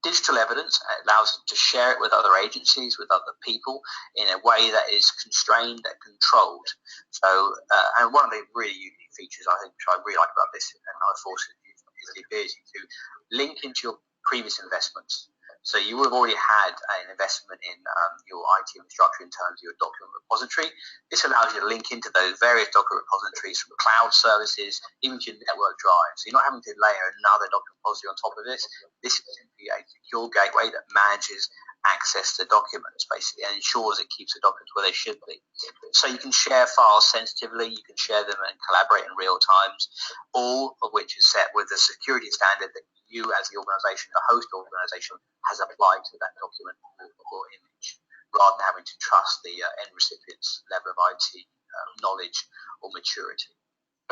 digital evidence, it allows us to share it with other agencies, with other people, in a way that is constrained and controlled. So, and one of the really unique features I think, which I really like about this and other forces, is the ability to link into your previous investments. So you would have already had an investment in your IT infrastructure in terms of your document repository. This allows you to link into those various document repositories from cloud services, even to your network drive. So you're not having to layer another document repository on top of this. This is simply a secure gateway that manages access to documents, basically, and ensures it keeps the documents where they should be. So you can share files sensitively, you can share them and collaborate in real times, all of which is set with the security standard that you as the organization, the host organization, has applied to that document or image, rather than having to trust the end recipient's level of IT knowledge or maturity.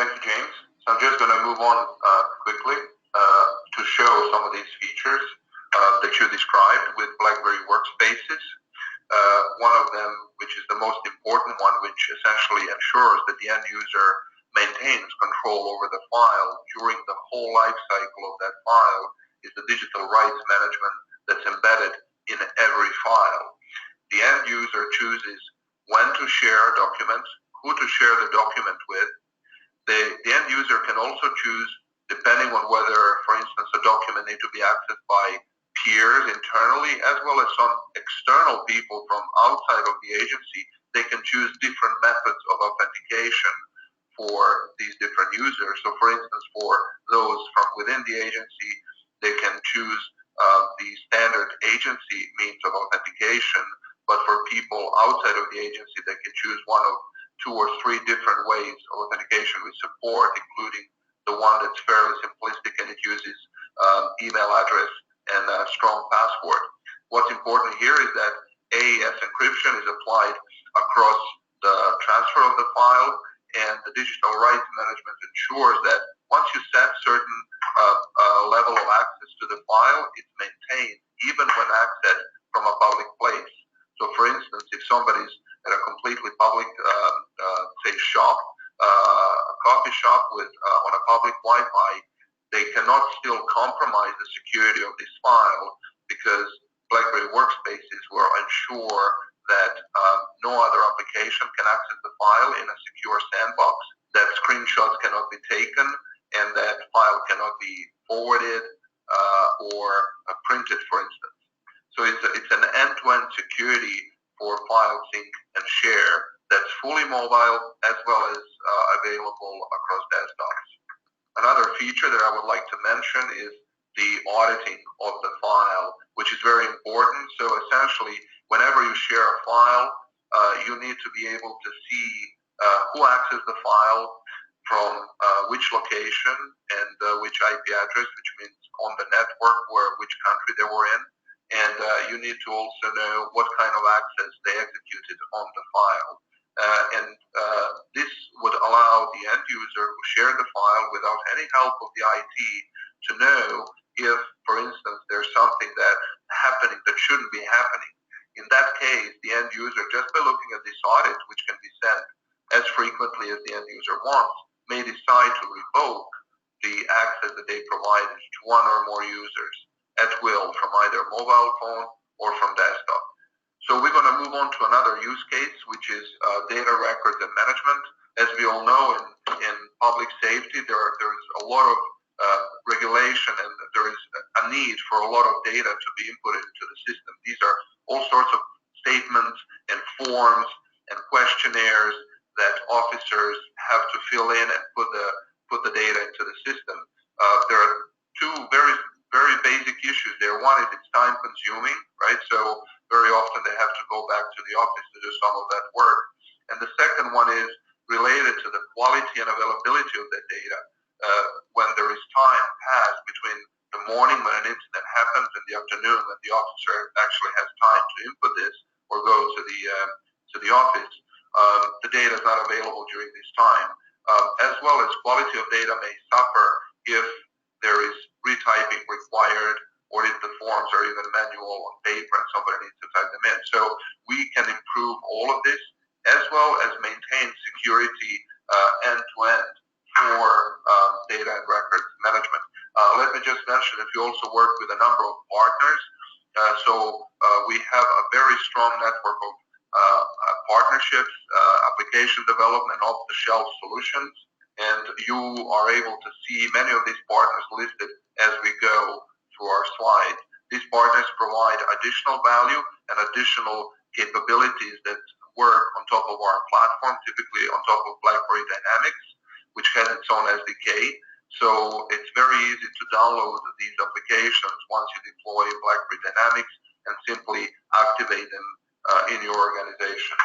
Thank you, James. So I'm just going to move on quickly to show some of these features that you described with BlackBerry Workspaces. One of them, which is the most important one, which essentially ensures that the end user maintains control over the file during the whole life cycle of that file, is the digital rights management that's embedded in every file. The end user chooses when to share documents, who to share the document with. The end user can also choose, depending on whether, for instance, a document needs to be accessed by peers internally as well as some external people from outside of the agency. They can choose different methods of authentication for these different users. So, for instance, for those from within the agency, they can choose the standard agency means of authentication, but for people outside of the agency, they can choose one of 2 or 3 different ways of authentication with support, including the one that's fairly simplistic and it uses email address and a strong password. What's important here is that AES encryption is applied across the transfer of the file, and the digital rights management ensures that once you set certain level of access to the file, it's maintained even when accessed from a public place. So, for instance, if somebody's at a completely public, say, shop, a coffee shop with on a public Wi-Fi, they cannot still compromise the security of this file because BlackBerry Workspaces will ensure that no other application can access the file in a secure sandbox, that screenshots cannot be taken, and that file cannot be forwarded or printed, for instance. So it's an end-to-end security for file sync and share that's fully mobile as well as available across desktops. Another feature that I would like to mention is the auditing of the file, which is very important. So essentially, whenever you share a file, you need to be able to see who accessed the file, from which location and which IP address, which means on the network or which country they were in. And you need to also know what kind of access they executed on the file. This would allow the end user who shared the file without any help of the IT to know if, for instance, there's something that's happening that shouldn't be happening. In that case, the end user, just by looking at this audit, which can be sent as frequently as the end user wants, may decide to revoke the access that they provided to one or more users at will from either mobile phone or from desktop. So we're going to move on to another use case, which is data records and management. As we all know, in public safety, there's a lot of regulation and there is a need for a lot of data to be inputted into the system. These are all sorts of statements and forms and questionnaires that officers have to fill in and put the data into the system. There are 2 very basic issues there. One is it's time consuming, right? So very often they have to go back to the office to do some of that work. And the second one is related to the quality and availability of the data. When there is time passed between the morning when an incident happens and the afternoon when the officer actually has time to input this or go to the office, the data is not available during this time. As well as quality of data may suffer if there is retyping required or if the forms are even manual on paper and somebody needs to type them in. So we can improve all of this as well as maintain security end-to-end for data and records management. Let me just mention that we also work with a number of partners. We have a very strong network of partnerships, application development, off-the-shelf solutions, and you are able to see many of these partners listed as we go through our slides. These partners provide additional value and additional capabilities that work on top of our platform, typically on top of BlackBerry Dynamics, which has its own SDK. So it's very easy to download these applications once you deploy BlackBerry Dynamics and simply activate them in your organization.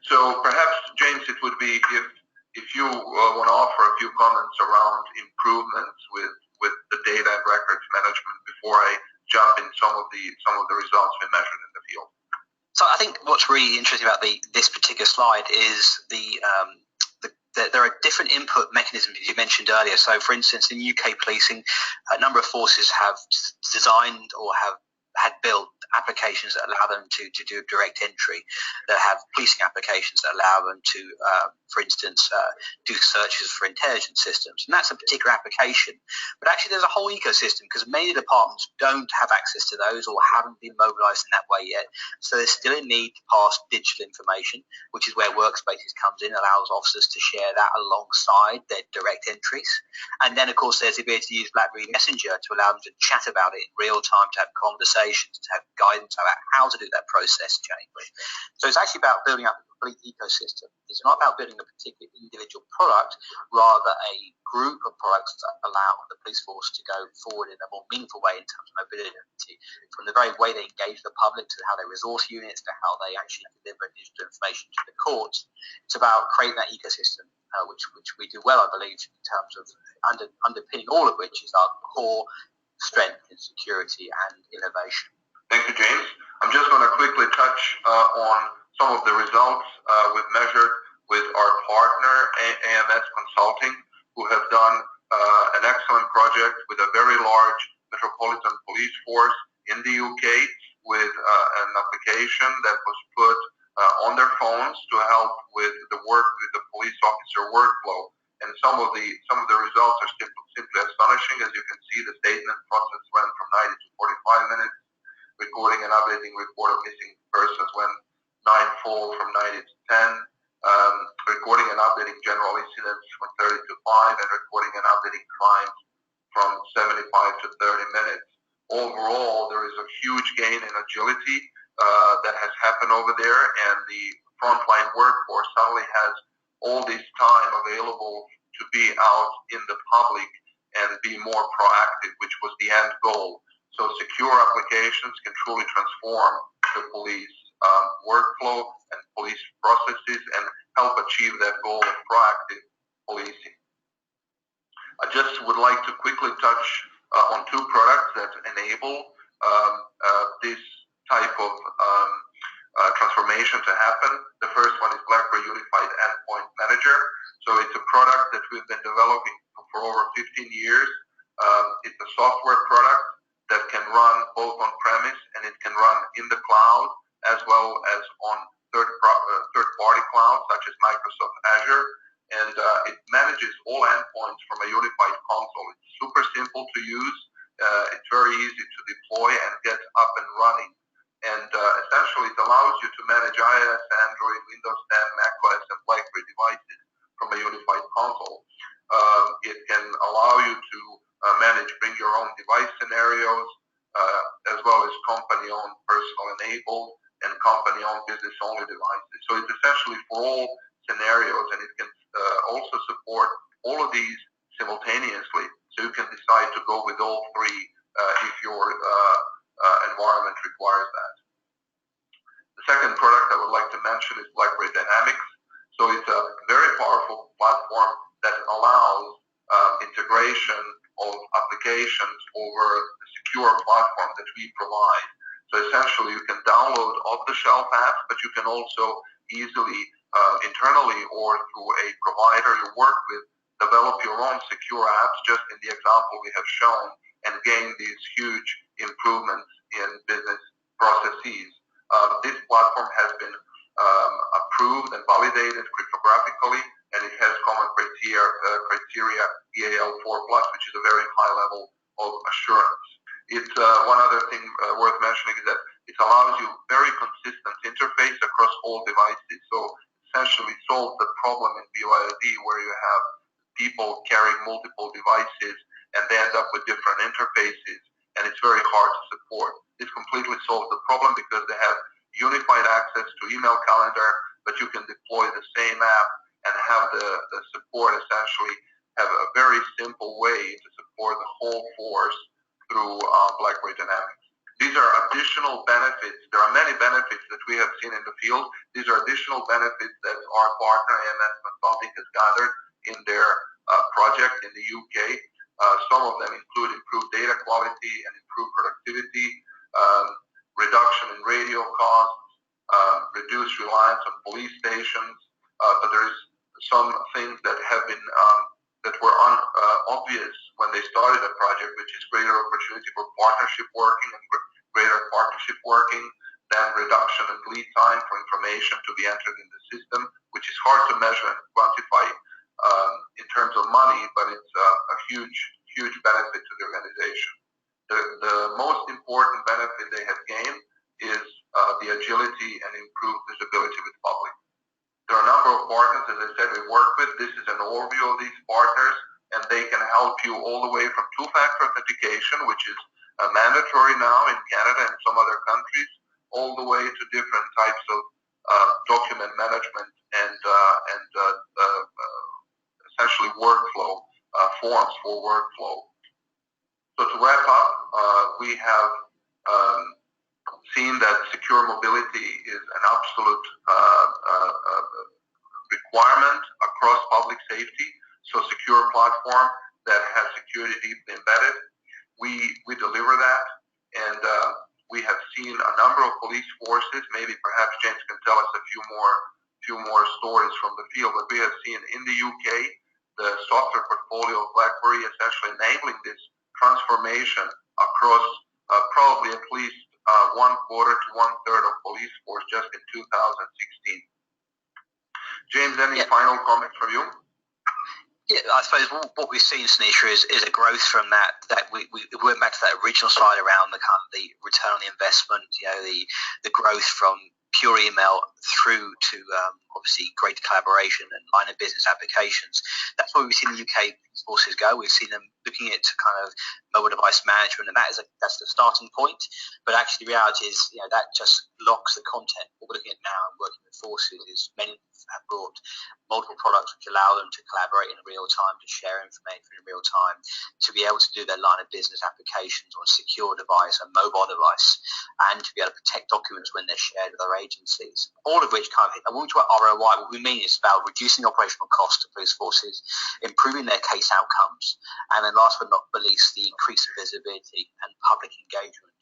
So perhaps, James, it would be if you want to offer a few comments around improvements with the data and records management before I jump in some of the results we measured in the field. So I think what's really interesting about this particular slide is there are different input mechanisms you mentioned earlier. So, for instance, in UK policing, a number of forces have designed or had built applications that allow them to do direct entry, that have policing applications that allow them to, for instance, do searches for intelligence systems. And that's a particular application. But actually, there's a whole ecosystem because many departments don't have access to those or haven't been mobilized in that way yet. So there's still a need to pass digital information, which is where Workspaces comes in, allows officers to share that alongside their direct entries. And then, of course, there's the ability to use BlackBerry Messenger to allow them to chat about it in real time, to have conversations, to have guidance about how to do that process change. So it's actually about building up a complete ecosystem. It's not about building a particular individual product, rather a group of products that allow the police force to go forward in a more meaningful way in terms of mobility, from the very way they engage the public to how they resource units to how they actually deliver digital information to the courts. It's about creating that ecosystem, which we do well, I believe, in terms of underpinning all of which is our core strength in security and innovation. Thank you, James. I'm just going to quickly touch on some of the results we've measured with our partner, AMS Consulting, who have done an excellent project with a very large metropolitan police force in the UK with an application that was put on their phones to help with the police officer workflow. And some of the results are simply astonishing. As you can see, the statement process went from 90 to 45 minutes. Recording and updating report of missing persons went 9-fold from 90 to 10. Recording and updating general incidents from 30 to 5, and recording and updating crimes from 75 to 30 minutes. Overall, there is a huge gain in agility that has happened over there, and the frontline workforce suddenly has all this time available to be out in the public and be more proactive, which was the end goal. So secure applications can truly transform the police workflow and police processes and help achieve that goal of proactive policing. I just would like to quickly touch on two products that enable this type of transformation to happen. The first one is BlackBerry Unified Endpoint Manager. So it's a product that we've been developing for over 15 years. It's a software product that can run both on premise and it can run in the cloud as well as on third-party clouds such as Microsoft Azure, and it manages all endpoints from a unified console. It's super simple to use. It's very easy to deploy and get up and running, and essentially it allows you to manage iOS, Android, Windows 10, macOS, and BlackBerry devices from a unified console. It can allow you to manage bring your own device scenarios, as well as company-owned personal enabled and company-owned business-only devices. So it's essentially for all scenarios, and it can also support all of these simultaneously. So you can decide to go with all three if your environment requires that. secure platform that we provide. So essentially, you can download off-the-shelf apps, but you can also easily, internally or through a provider you work with, develop your own secure apps, just in the example we have shown, and gain these huge improvements in business processes. This platform has been approved and validated cryptographically, and it has common criteria EAL4+, which is a very high level of assurance. It's one other thing worth mentioning is that it allows you very consistent interface across all devices. So essentially solves the problem in BYOD where you have people carrying multiple devices and they end up with different interfaces, and it's very hard to support. This completely solves the problem because they have unified access to email calendar, but you can deploy the same app and have the support essentially have a very simple way to support the whole force through BlackBerry Dynamics. These are additional benefits. There are many benefits that we have seen in the field. These are additional benefits that our partner AMS Consulting has gathered in their project in the UK. Some of them include improved data quality and improved productivity, reduction in radio costs, reduced reliance on police stations, but there's some things that have been that were obvious when they started the project, which is greater opportunity for partnership working and greater partnership working, then reduction in lead time for information to be entered in the system, which is hard to measure and quantify in terms of money, but it's a huge benefit to the organization. The most important benefit they have gained is the agility and improved visibility with public. There are a number of partners, as I said, we work with. This is an overview of these partners, and they can help you all the way from two-factor authentication, which is mandatory now in Canada and some other countries, all the way to different types of document management and essentially workflow, forms for workflow. So to wrap up, we have seen that secure mobility is an absolute requirement across public safety. So secure platform that has security deeply embedded, we deliver that, and we have seen a number of police forces. Maybe perhaps James can tell us a few more stories from the field, but we have seen in the UK the software portfolio of BlackBerry essentially enabling this transformation across probably at least 1/4 to 1/3 of police force just in 2016. James, any final comments from you? Yeah, I suppose what we've seen, Sneesha, is a growth from that we went back to that original slide around the kind of the return on the investment, the growth from pure email through to obviously greater collaboration and line of business applications. That's where we've seen the UK forces go. We've seen them looking at kind of mobile device management, and that's the starting point. But actually, the reality is, that just locks the content. What we're looking at now and working with forces is many have brought multiple products which allow them to collaborate in real time, to share information in real time, to be able to do their line of business applications on a secure device, a mobile device, and to be able to protect documents when they're shared with other agencies. All of which kind of, and when we talk about ROI, what we mean is about reducing operational costs to police forces, improving their case outcomes, and then last but not least, the increased visibility and public engagement.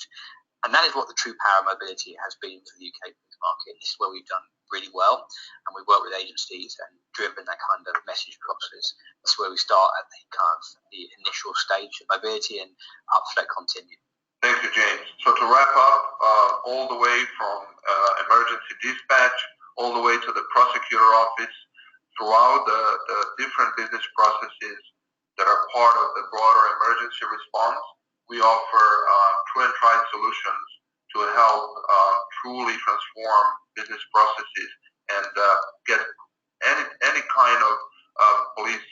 And that is what the true power of mobility has been for the UK police market. This is where we've done really well, and we've worked with agencies and driven that kind of message across this. That's where we start at the kind of the initial stage of mobility and up to that Continuum. Thank you, James. So to wrap up, all the way from emergency dispatch, all the way to the prosecutor office, throughout the different business processes that are part of the broader emergency response, we offer true and tried solutions to help truly transform business processes and get any kind of police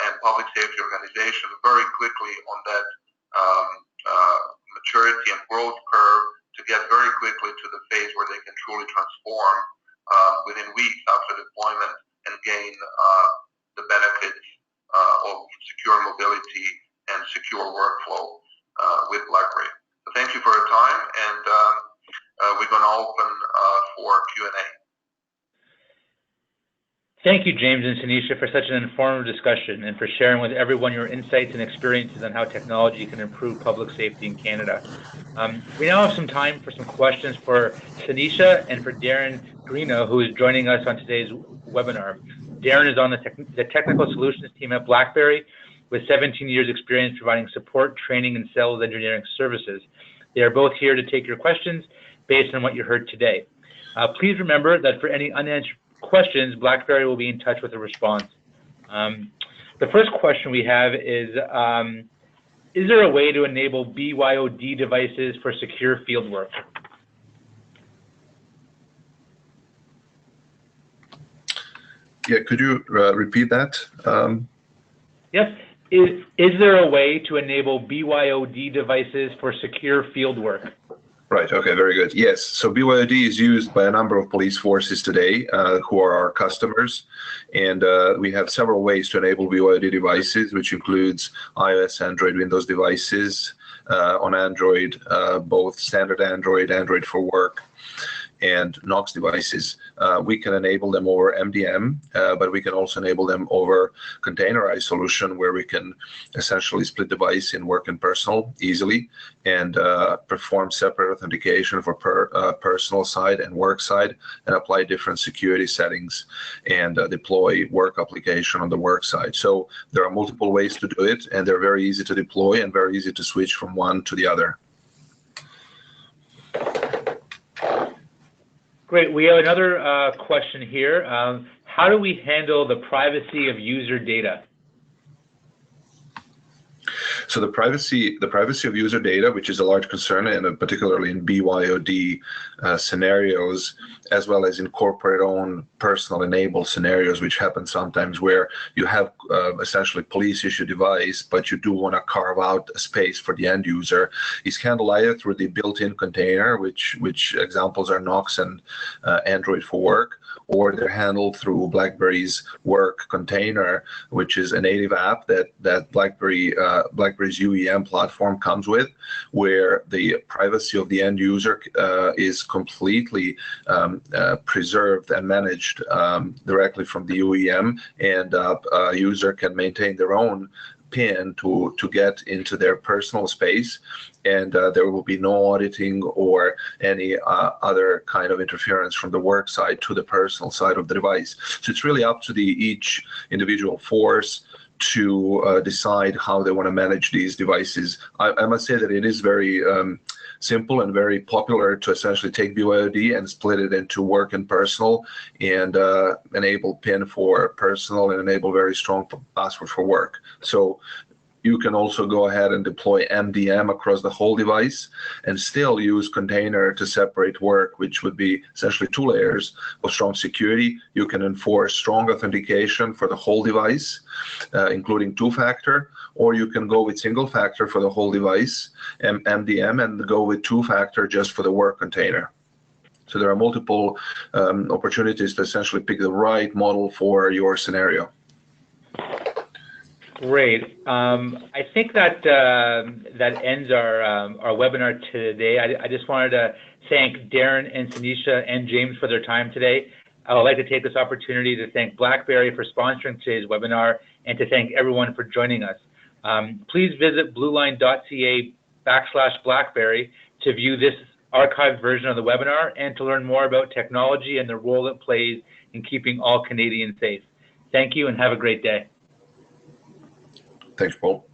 and public safety organization very quickly on that maturity and growth curve to get very quickly to the phase where they can truly transform within weeks after deployment and gain the benefits of secure mobility and secure workflow with BlackBerry. So thank you for your time, and we're going to open for Q&A. Thank you, James and Tanisha, for such an informative discussion and for sharing with everyone your insights and experiences on how technology can improve public safety in Canada. We now have some time for some questions for Tanisha and for Darren Greeno, who is joining us on today's webinar. Darren is on the technical solutions team at BlackBerry with 17 years experience providing support, training, and sales engineering services. They are both here to take your questions based on what you heard today. Please remember that for any unanswered questions, BlackBerry will be in touch with a response. The first question we have is there a way to enable BYOD devices for secure fieldwork? Yeah, could you repeat that? Yes. Is there a way to enable BYOD devices for secure fieldwork? Right, okay, very good. Yes, so BYOD is used by a number of police forces today who are our customers, and we have several ways to enable BYOD devices, which includes iOS, Android, Windows devices, on Android, both standard Android, Android for work, and Knox devices. We can enable them over MDM, but we can also enable them over containerized solution where we can essentially split device in work and personal easily and perform separate authentication for personal side and work side and apply different security settings and deploy work application on the work side. So there are multiple ways to do it, and they're very easy to deploy and very easy to switch from one to the other. Great. We have another question here. How do we handle the privacy of user data? So the privacy of user data, which is a large concern, and particularly in BYOD scenarios, as well as in corporate-owned personal enabled scenarios, which happen sometimes where you have essentially police-issued device, but you do want to carve out a space for the end user, is handled either through the built-in container, which examples are Knox and Android for work, or they're handled through BlackBerry's Work Container, which is a native app that BlackBerry's UEM platform comes with, where the privacy of the end user is completely preserved and managed directly from the UEM, and a user can maintain their own PIN to get into their personal space, and there will be no auditing or any other kind of interference from the work side to the personal side of the device. So it's really up to each individual force to decide how they want to manage these devices. I must say that it is very simple and very popular to essentially take BYOD and split it into work and personal, and enable PIN for personal and enable very strong password for work. So you can also go ahead and deploy MDM across the whole device and still use container to separate work, which would be essentially 2 layers of strong security. You can enforce strong authentication for the whole device, including 2-factor, or you can go with single factor for the whole device, MDM, and go with 2-factor just for the work container. So there are multiple opportunities to essentially pick the right model for your scenario. Great. I think that that ends our webinar today. I just wanted to thank Darren and Tanisha and James for their time today. I would like to take this opportunity to thank BlackBerry for sponsoring today's webinar and to thank everyone for joining us. Please visit blueline.ca/BlackBerry to view this archived version of the webinar and to learn more about technology and the role it plays in keeping all Canadians safe. Thank you and have a great day. Thanks, Paul.